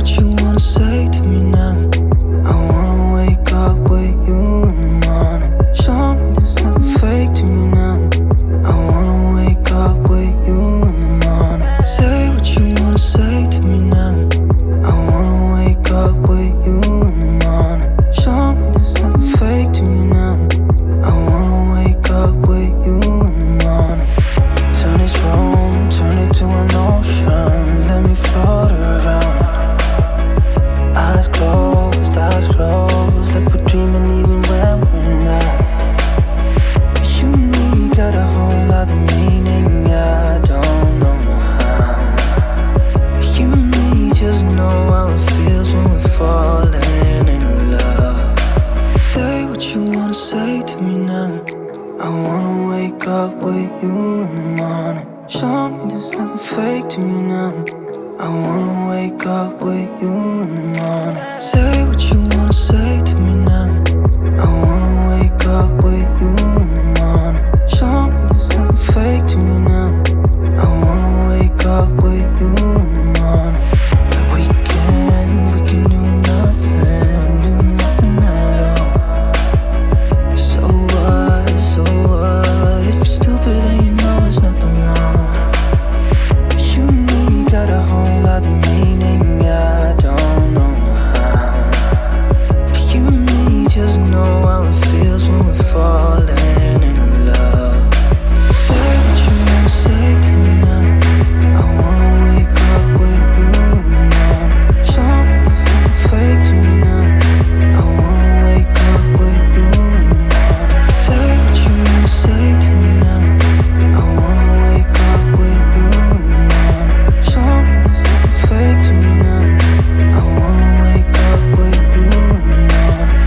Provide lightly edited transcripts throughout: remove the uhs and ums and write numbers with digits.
what you wanna say to me now. I wanna wake up with you in the morning. Show me there's nothing fake to me now. I wanna wake up with you in the morning. Say what you wanna say to me now. I wanna wake up with you in the morning. Show me there's nothing fake to me now. I wanna wake up with you in the morning. Turn this room, turn it to an ocean. Let me float around. Eyes closed, like we're dreaming even when we're not. You and me got a whole other meaning, I don't know how. You and me just know how it feels when we're falling in love. Say what you wanna say to me now. I wanna wake up with you in the morning. Show me there's nothing fake to me now. I wanna wake up with you in the morning. Say what you wanna say to me now. I wanna wake up with you in the morning. Show me there's nothing fake to me now. I wanna wake up with you in the morning. We can do nothing at all. So what, if you're stupid then you know there's nothing wrong. But you and me got a whole other meaning, I don't know how. You and me just know how it feels when we're falling in love. Say what you wanna say to me now. I wanna wake up with you in the morning. Show me there's nothing fake to me now. I wanna wake up with you in the morning. Say what you wanna say to me now. I wanna wake up with you in the morning. Show me there's nothing fake to me now. I wanna wake up with you in the morning.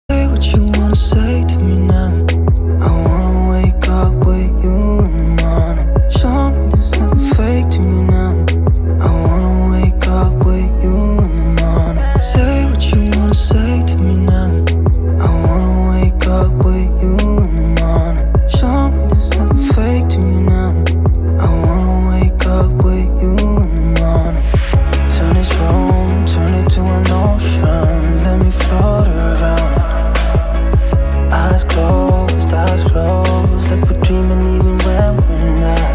Say what you wanna say to me now. I wanna wake up with you in the morning. Show me there's nothing fake to me now. I wanna wake up with you in the morning. Say what you wanna say to me now. I wanna wake up with you in the morning. Show me there's nothing fake to me now. I wanna wake up with you in the morning. Turn this room, turn it to an ocean. Let me float around. Eyes closed, like we're dreaming even when we're not.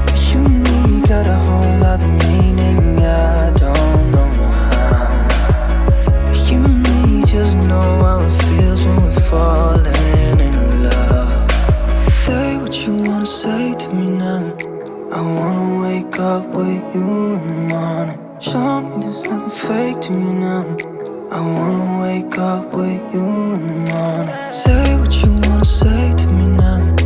But you and me got a whole other meaning, I don't know how. You and me just know how it feels when we're falling in love. Say what you wanna say to me now. I wanna wake up with you in the morning. Show me there's nothing fake to me now. I wanna wake up with you in the morning. Say what you wanna say to me now.